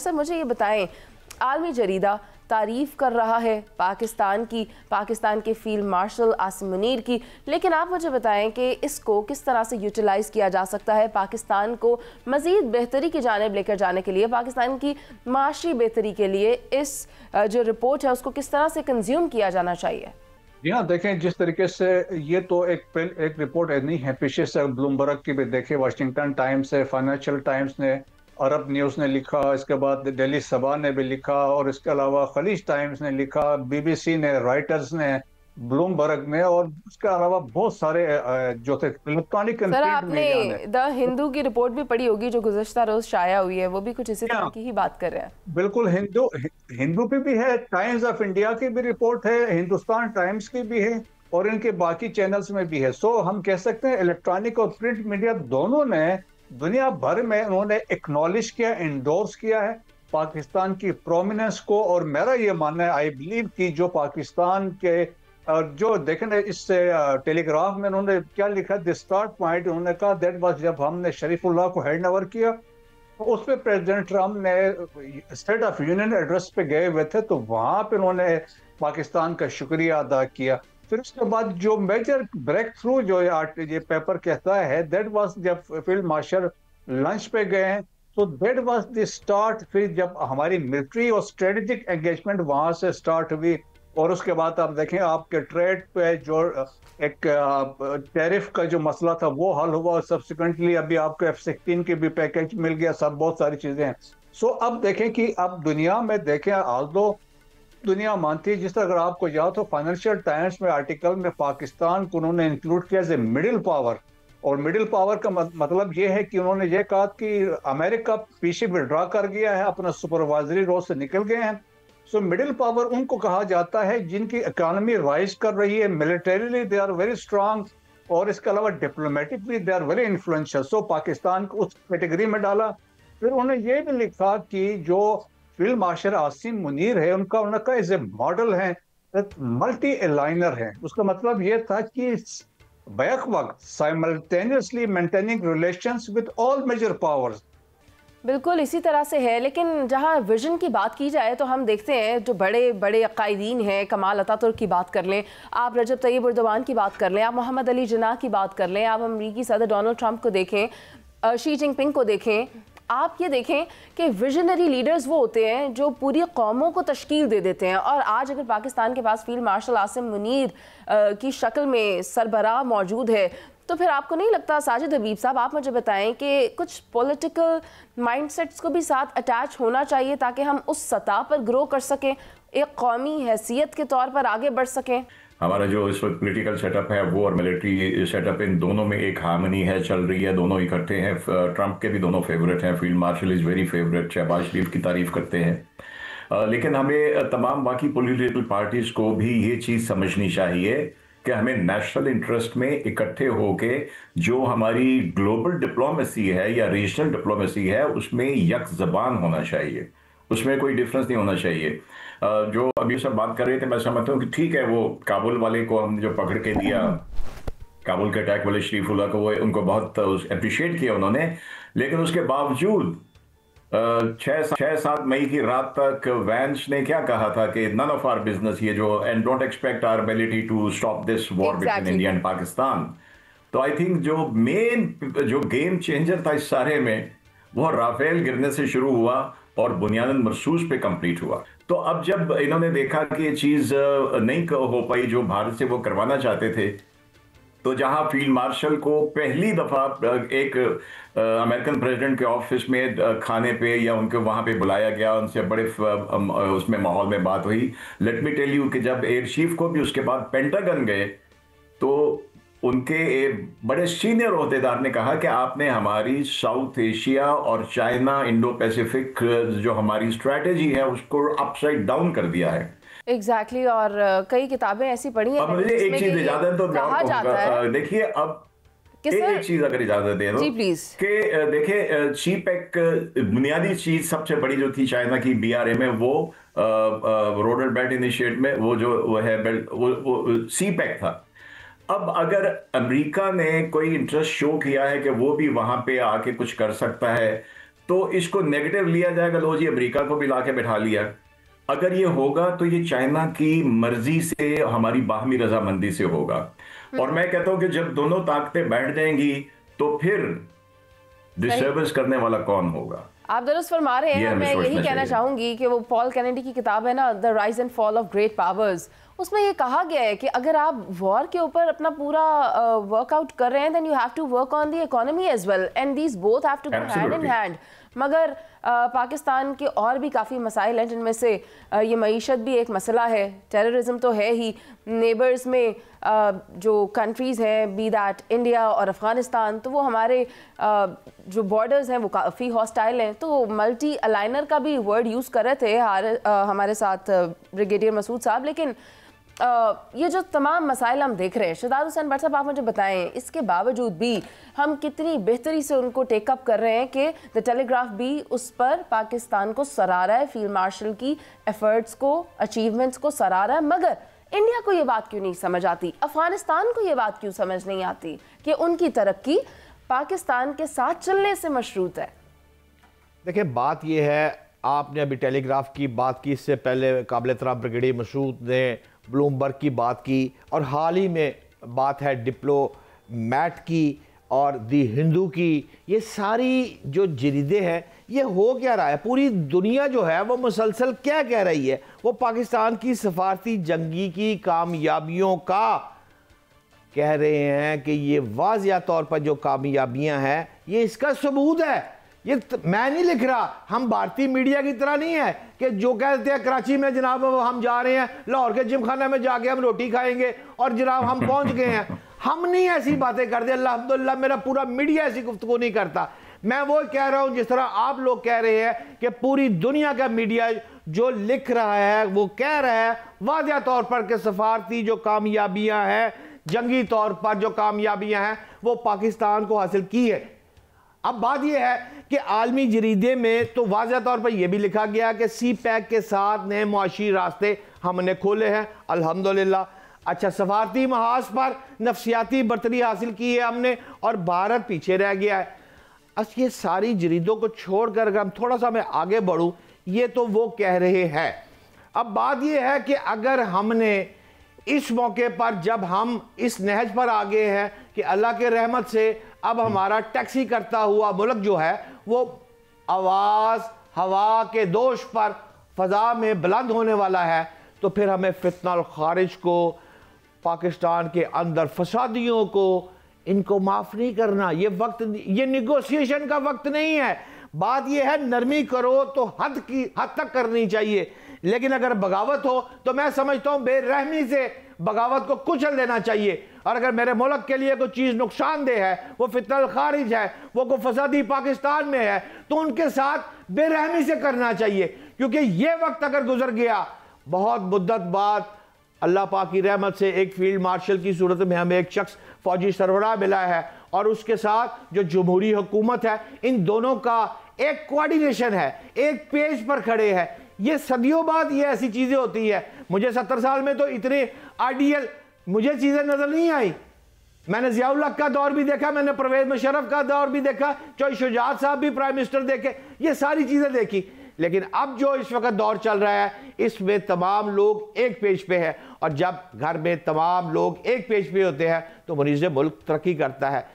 Sir मुझे ये बताएं, आलमी जरीदा तारीफ़ कर रहा है पाकिस्तान के फील्ड मार्शल आसिम मुनीर की, लेकिन आप मुझे बताएं कि इसको किस तरह से यूटिलाइज़ किया जा सकता है पाकिस्तान को मज़ीद बेहतरी की जानिब लेकर जाने के लिए, पाकिस्तान की माशी बेहतरी के लिए इस जो रिपोर्ट है उसको किस तरह से कंज्यूम किया जाना चाहिए? जी हाँ, देखें जिस तरीके से ये तो एक रिपोर्ट नहीं है, पीछे से ब्लूमबर्ग की भी देखे, वाशिंगटन टाइम्स है, फाइनेंशियल टाइम्स ने, अरब न्यूज़ ने लिखा, इसके बाद दिल्ली सबा ने भी लिखा, और इसके अलावा खलीज टाइम्स ने लिखा, बीबीसी ने, राइटर्स ने, ब्लूमबर्ग ने, और इसके अलावा बहुत सारे जो थे इलेक्ट्रॉनिक एंड सर प्रिंट आपने मीडिया ने। द हिंदू की रिपोर्ट भी पढ़ी होगी जो गुज़श्ता रोज शाया हुई है, वो भी कुछ इसी तरह की ही बात कर रहे हैं। बिल्कुल, हिंदू पे भी है, टाइम्स ऑफ इंडिया की भी रिपोर्ट है, हिंदुस्तान टाइम्स की भी है, और इनके बाकी चैनल्स में भी है। सो हम कह सकते हैं इलेक्ट्रॉनिक और प्रिंट मीडिया दोनों ने दुनिया भर में उन्होंने एक्नॉलेज किया, इंडोर्स किया है पाकिस्तान की प्रोमिनेंस को। और मेरा ये मानना है, आई बिलीव कि जो पाकिस्तान के जो देखें ना, इससे टेलीग्राफ में उन्होंने क्या लिखा, द स्टार्ट पॉइंट, उन्होंने कहा दैट वाज जब हमने शरीफुल्लाह को हैंड ओवर किया, तो उस पे प्रेसिडेंट ट्रम्प ने स्टेट ऑफ यूनियन एड्रेस पे गए हुए थे, तो वहां पे उन्होंने पाकिस्तान का शुक्रिया अदा किया। फिर उसके बाद जो मेजर ब्रेक थ्रू जो ये पेपर कहता है, दैट वाज जब फील्ड मार्शल लंच पे गए हैं, तो दैट वाज द स्टार्ट। फिर जब हमारी मिलिट्री और स्ट्रेटेजिक एंगेजमेंट वहां से स्टार्ट हुई, और उसके बाद आप देखें आपके ट्रेड पे जो एक टैरिफ का जो मसला था वो हल हुआ, और सब्सिक्वेंटली अभी आपको F-16 की भी पैकेज मिल गया, सब बहुत सारी चीजें हैं। सो अब देखें कि अब दुनिया में देखें, आल्दो दुनिया मानती है, जिस तरह अगर आपको याद हो फाइनेंशियल टाइम्स में आर्टिकल में पाकिस्तान को उन्होंने इंक्लूड किया एज ए मिडिल पावर। और मिडिल पावर का मतलब ये है कि उन्होंने ये कहा कि अमेरिका पीछे विड्रॉ कर गया है, अपना सुपरवाइजरी रोल से निकल गए हैं। सो मिडिल पावर उनको कहा जाता है जिनकी इकोनॉमी राइज कर रही है, militarily they are very strong, और इसके अलावा diplomatically they are very influential. So Pakistan को उस कैटेगरी में डाला। फिर उन्होंने ये भी लिखा कि जो फील्ड मार्शल आसिम मुनीर है, उनका एज ए मॉडल है, मल्टी अलाइनर है। उसका मतलब ये था कि बैक वक्त simultaneously maintaining relations with all major powers. बिल्कुल इसी तरह से है, लेकिन जहाँ विजन की बात की जाए तो हम देखते हैं जो बड़े बड़े कायदीन हैं, कमाल अतातुर्क की बात कर लें, आप रजब तैयब एर्दोगान की बात कर लें, आप मोहम्मद अली जिन्नाह की बात कर लें, आप अमरीकी सदर डोनाल्ड ट्रंप को देखें, शी जिनपिंग को देखें, आप ये देखें कि विजनरी लीडर्स वो होते हैं जो पूरी कौमों को तश्कील दे देते हैं। और आज अगर पाकिस्तान के पास फील्ड मार्शल आसिम मुनीर की शक्ल में सरबराह मौजूद है, तो फिर आपको नहीं लगता साजिद हबीब साहब, आप मुझे बताएं कि कुछ पॉलिटिकल माइंडसेट्स को भी साथ अटैच होना चाहिए ताकि हम उस सतह पर ग्रो कर सकें, एक कौमी हैसियत के तौर पर आगे बढ़ सकें? हमारा जो इस वक्त पोलिटिकल सेटअप है वो और मिलिट्री सेटअप, इन दोनों में एक हार्मनी है, चल रही है, दोनों इकट्ठे हैं। ट्रंप के भी दोनों फेवरेट हैं, field marshal is very favourite, Shahbaz Sharif की तारीफ करते हैं। लेकिन हमें तमाम बाकी पॉलिटिकल पार्टीज़ को भी ये चीज़ समझनी चाहिए कि हमें नेशनल इंटरेस्ट में इकट्ठे होके जो हमारी ग्लोबल डिप्लोमेसी है या रीजनल डिप्लोमेसी है उसमें यक ज़बान होना चाहिए, उसमें कोई डिफरेंस नहीं होना चाहिए। जो अभी सब बात कर रहे थे, मैं समझता हूँ कि ठीक है, वो काबुल वाले को हमने जो पकड़ के दिया, काबुल के अटैक वाले शरीफुल्लाह को, वो उनको बहुत अप्रिशिएट किया उन्होंने, लेकिन उसके बावजूद 6-7 मई की रात तक वैंस ने क्या कहा था कि नन ऑफ आवर बिजनेस, ये जो and don't expect our ability to stop this war between India and Pakistan. तो आई थिंक जो मेन जो गेम चेंजर था इस सारे में, वो राफेल गिरने से शुरू हुआ और बुनियादन मरसूस पे कंप्लीट हुआ। तो अब जब इन्होंने देखा कि ये चीज़ नहीं हो पाई जो भारत से वो करवाना चाहते थे, तो जहां फील्ड मार्शल को पहली दफा एक अमेरिकन प्रेसिडेंट के ऑफिस में खाने पे या उनके वहां पे बुलाया गया, उनसे बड़े उसमें माहौल में बात हुई। लेट मी टेल यू कि जब एयर चीफ को भी उसके बाद पेंटागन गए, तो उनके बड़े सीनियर ओहदेदार ने कहा कि आपने हमारी साउथ एशिया और चाइना इंडो पैसिफिक जो हमारी स्ट्रैटेजी है उसको अपसाइड डाउन कर दिया है। एग्जैक्टली और कई किताबें ऐसी पढ़ी हैं। अब मुझे एक चीज इजाजत तो कहा जाता है, देखिए अब एक चीज अगर इजाजत दे दो जी प्लीज, कि देखिए सीपैक बुनियादी चीज सबसे बड़ी जो थी चाइना की BRA में, वो रोडल बेल्ट इनिशिएट में वो है बेल्ट, वो सीपैक था। अब अगर अमेरिका ने कोई इंटरेस्ट शो किया है कि वो भी वहां पे आके कुछ कर सकता है, तो इसको नेगेटिव लिया जाएगा, लो जी अमेरिका को भी लाके बैठा लिया। अगर ये होगा तो ये चाइना की मर्जी से, हमारी बाहमी रजामंदी से होगा। और मैं कहता हूं कि जब दोनों ताकतें बैठ जाएंगी तो फिर डिस्टर्बेंस करने वाला कौन होगा। आप दुरुस्त फरमा रहे हैं। मैं यही कहना चाहूंगी कि वो पॉल कैनेडी की किताब है ना, the rise and fall of great powers, उसमें ये कहा गया है कि अगर आप वॉर के ऊपर अपना पूरा वर्कआउट कर रहे हैं, then you have to work on the economy as well, and these both have to go hand in hand. मगर पाकिस्तान के और भी काफ़ी मसाइल हैं, जिनमें से ये मईशत भी एक मसला है, टेररिज्म तो है ही, नेबर्स में जो कंट्रीज़ हैं, बी दैट इंडिया और अफ़गानिस्तान, तो वो हमारे जो बॉर्डर्स हैं वो काफ़ी हॉस्टाइल हैं। तो मल्टी अलाइनर का भी वर्ड यूज़ कर रहे थे हमारे साथ ब्रिगेडियर मसूद साहब। लेकिन ये जो तमाम मसाइल हम देख रहे हैं, शहजाद हुसैन भट्ट साहब आप मुझे बताएं, इसके बावजूद भी हम कितनी बेहतरी से उनको टेकअप कर रहे हैं कि द टेलीग्राफ भी उस पर पाकिस्तान को सराह रहा है, फील्ड मार्शल की एफर्ट्स को, अचीवमेंट्स को सराह रहा है। मगर इंडिया को ये बात क्यों नहीं समझ आती, अफगानिस्तान को ये बात क्यों समझ नहीं आती कि उनकी तरक्की पाकिस्तान के साथ चलने से मशरूत है? देखिए, बात ये है, आपने अभी टेलीग्राफ की बात की, इससे पहले काबिल एहतराम ब्रिगेडियर मसूद ने ब्लूमबर्ग की बात की, और हाल ही में बात है डिप्लोमैट की और दी हिंदू की। ये सारी जो जरीदे हैं, ये हो क्या रहा है? पूरी दुनिया जो है वो मुसलसल क्या कह रही है? वो पाकिस्तान की सफारती जंगी की कामयाबियों का कह रहे हैं कि ये वाज़िया तौर पर जो कामयाबियां हैं, ये इसका सबूत है। ये मैं नहीं लिख रहा, हम भारतीय मीडिया की तरह नहीं है कि जो कहते हैं कराची में जनाब हम जा रहे हैं, लाहौर के जिम खाना में जाके हम रोटी खाएंगे और जनाब हम पहुंच गए हैं। हम नहीं ऐसी बातें करते, अल्हम्दुलिल्लाह मेरा पूरा मीडिया ऐसी गुफ्तगू नहीं करता। मैं वो कह रहा हूं जिस तरह आप लोग कह रहे हैं कि पूरी दुनिया का मीडिया जो लिख रहा है वो कह रहा है वाज़िया तौर पर कि सफारती जो कामयाबियां हैं, जंगी तौर पर जो कामयाबियां हैं, वो पाकिस्तान को हासिल की है। अब बात यह है कि आलमी जरीदे में तो वाज़ह तौर पर यह भी लिखा गया कि सी पैक के साथ नए मुआशी रास्ते हमने खोले हैं, अल्हम्दुलिल्लाह। अच्छा, सफारती महाज पर नफसियाती बर्तरी हासिल की है हमने और भारत पीछे रह गया है। अब ये सारी जरीदों को छोड़कर अगर हम थोड़ा सा मैं आगे बढ़ूँ, ये तो वो कह रहे हैं। अब बात यह है कि अगर हमने इस मौके पर, जब हम इस नहज पर आ गए हैं कि अल्लाह के रहमत से अब हमारा टैक्सी करता हुआ मुल्क जो है वो आवाज़ हवा के दोष पर फ़ज़ा में बुलंद होने वाला है, तो फिर हमें फितना खारिज को, पाकिस्तान के अंदर फसादियों को, इनको माफ़ नहीं करना। ये वक्त, ये निगोसिएशन का वक्त नहीं है। बात यह है, नरमी करो तो हद तक करनी चाहिए, लेकिन अगर बगावत हो तो मैं समझता हूं बेरहमी से बगावत को कुचल देना चाहिए। और अगर मेरे मुल्क के लिए कोई चीज़ नुकसानदेह है, वो फितनल खारिज है, वो कोई फसादी पाकिस्तान में है, तो उनके साथ बेरहमी से करना चाहिए। क्योंकि ये वक्त अगर गुजर गया, बहुत मुद्दत बाद अल्लाह पाक की रहमत से एक फील्ड मार्शल की सूरत में हमें एक शख्स फौजी सरबराह मिला है, और उसके साथ जो जमहूरी हुकूमत है, इन दोनों का एक कोऑर्डिनेशन है, एक पेज पर खड़े हैं। ये सदियों बाद ये ऐसी चीजें होती है। मुझे 70 साल में तो इतने आइडियल मुझे चीजें नजर नहीं आई। मैंने जियाउल हक का दौर भी देखा, मैंने परवेज मुशर्रफ का दौर भी देखा, चौधरी शुजात साहब भी प्राइम मिनिस्टर देखे, ये सारी चीजें देखी। लेकिन अब जो इस वक्त दौर चल रहा है, इसमें तमाम लोग एक पेज पे है, और जब घर में तमाम लोग एक पेज पे होते हैं तो मुनीज़ मुल्क तरक्की करता है।